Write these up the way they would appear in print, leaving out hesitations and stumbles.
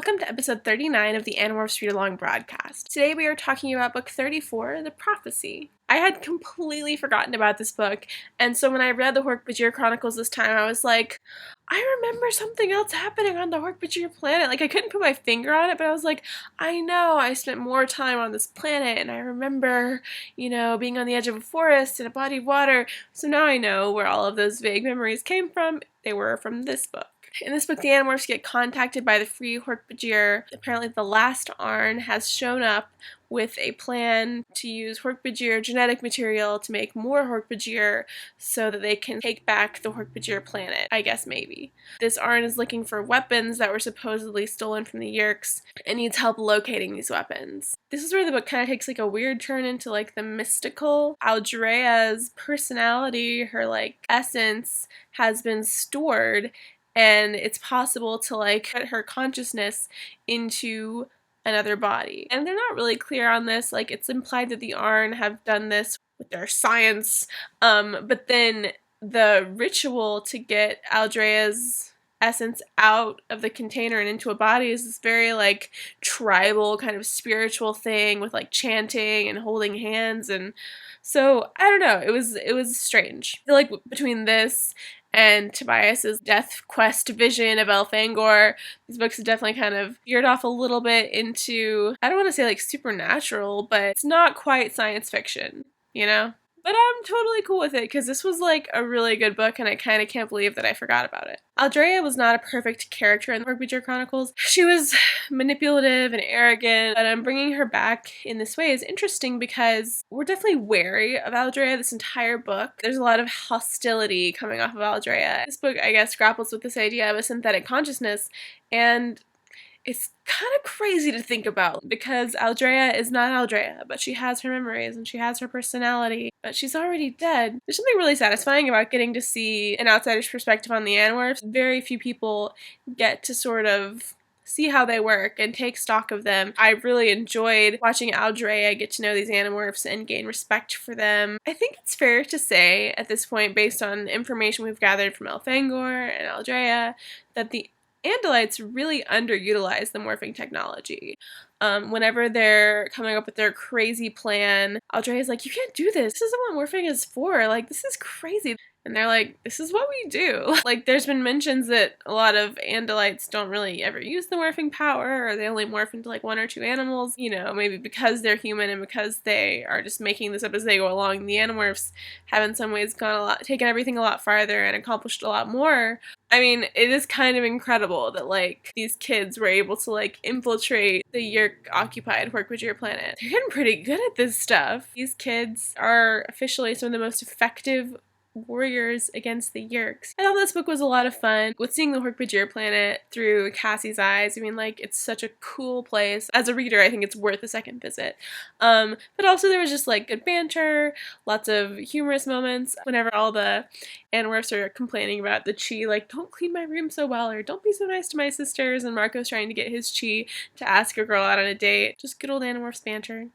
Welcome to episode 39 of the Animorphs Read-Along broadcast. Today we are talking about book 34, The Prophecy. I had completely forgotten about this book, and so when I read the Hork-Bajir Chronicles this time, I was like, I remember something else happening on the Hork-Bajir planet. Like, I couldn't put my finger on it, but I was like, I know I spent more time on this planet, and I remember, being on the edge of a forest and a body of water, so now I know where all of those vague memories came from. They were from this book. In this book, the Animorphs get contacted by the free Hork-Bajir. Apparently the last Arn has shown up with a plan to use Hork-Bajir genetic material to make more Hork-Bajir so that they can take back the Hork-Bajir planet, I guess maybe. This Arn is looking for weapons that were supposedly stolen from the Yeerks and needs help locating these weapons. This is where the book kind of takes like a weird turn into like the mystical. Aldrea's personality, her like essence, has been stored, and it's possible to like put her consciousness into another body. And they're not really clear on this. Like, it's implied that the Arn have done this with their science, but then the ritual to get Aldrea's essence out of the container and into a body is this very like tribal kind of spiritual thing with like chanting and holding hands, and so I don't know, it was strange. I feel like between this and Tobias's death quest vision of Elfangor, these books have definitely kind of veered off a little bit into, I don't want to say like supernatural, but it's not quite science fiction, But I'm totally cool with it because this was like a really good book, and I kind of can't believe that I forgot about it. Aldrea was not a perfect character in the Hork-Bajir Chronicles. She was manipulative and arrogant, but bringing her back in this way is interesting because we're definitely wary of Aldrea this entire book. There's a lot of hostility coming off of Aldrea. This book, I guess, grapples with this idea of a synthetic consciousness, and it's kind of crazy to think about because Aldrea is not Aldrea, but she has her memories and she has her personality, but she's already dead. There's something really satisfying about getting to see an outsider's perspective on the Animorphs. Very few people get to sort of see how they work and take stock of them. I really enjoyed watching Aldrea get to know these Animorphs and gain respect for them. I think it's fair to say at this point, based on information we've gathered from Elfangor and Aldrea, that the Andalites really underutilize the morphing technology. Whenever they're coming up with their crazy plan, Aldrea's like, you can't do this. This isn't what morphing is for. Like, this is crazy. And they're like, this is what we do. Like, there's been mentions that a lot of Andalites don't really ever use the morphing power, or they only morph into like one or two animals, maybe because they're human and because they are just making this up as they go along. The Animorphs have in some ways taken everything a lot farther and accomplished a lot more. I mean, it is kind of incredible that, like, these kids were able to, like, infiltrate the Yeerk-occupied Hork-Bajir planet. They're getting pretty good at this stuff. These kids are officially some of the most effective warriors against the Yeerks. I thought this book was a lot of fun with seeing the Hork-Bajir planet through Cassie's eyes. I mean, like, it's such a cool place. As a reader, I think it's worth a second visit. But also there was just like good banter, lots of humorous moments whenever all the Animorphs are complaining about the chi, like, don't clean my room so well, or don't be so nice to my sisters, and Marco's trying to get his chi to ask a girl out on a date. Just good old Animorphs banter.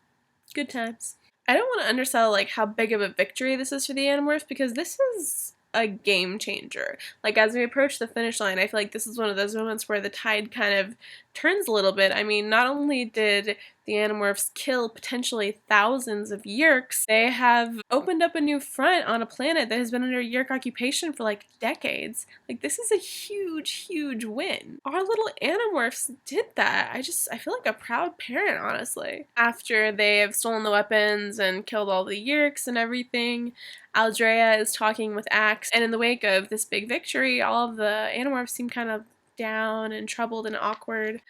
Good times. I don't want to undersell like how big of a victory this is for the Animorphs, because this is a game changer. Like, as we approach the finish line, I feel like this is one of those moments where the tide kind of turns a little bit. I mean, not only did the Animorphs kill potentially thousands of Yeerks, they have opened up a new front on a planet that has been under Yeerk occupation for like decades. Like, this is a huge, huge win. Our little Animorphs did that. I feel like a proud parent, honestly. After they have stolen the weapons and killed all the Yeerks and everything, Aldrea is talking with Axe, and in the wake of this big victory, all of the Animorphs seem kind of down and troubled and awkward.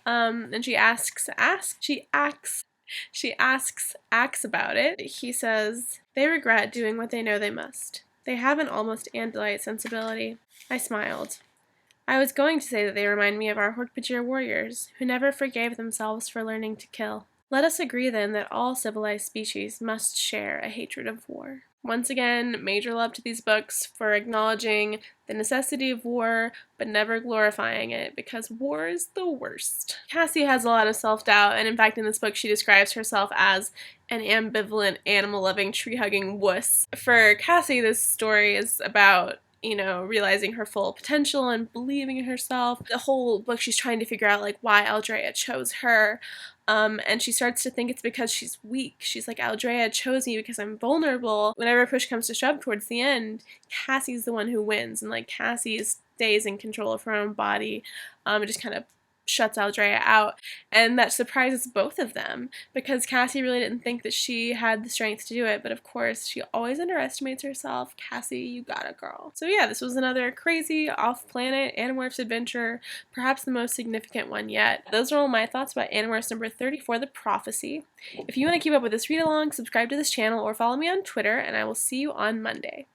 And she asks Axe about it. He says, they regret doing what they know they must. They have an almost Andalite sensibility. I smiled. I was going to say that they remind me of our Hork-Bajir warriors, who never forgave themselves for learning to kill. Let us agree then that all civilized species must share a hatred of war. Once again, major love to these books for acknowledging the necessity of war, but never glorifying it, because war is the worst. Cassie has a lot of self-doubt, and in fact in this book she describes herself as an ambivalent, animal-loving, tree-hugging wuss. For Cassie, this story is about you know, realizing her full potential and believing in herself. The whole book she's trying to figure out like why Aldrea chose her. And she starts to think it's because she's weak. She's like, Aldrea chose me because I'm vulnerable. Whenever push comes to shove towards the end, Cassie's the one who wins, and like Cassie stays in control of her own body. It just kind of shuts Aldrea out, and that surprises both of them because Cassie really didn't think that she had the strength to do it, but of course she always underestimates herself. Cassie, you got it, girl. So yeah, this was another crazy off-planet Animorphs adventure, perhaps the most significant one yet. Those are all my thoughts about Animorphs number 34, The Prophecy. If you want to keep up with this read-along, subscribe to this channel or follow me on Twitter, and I will see you on Monday.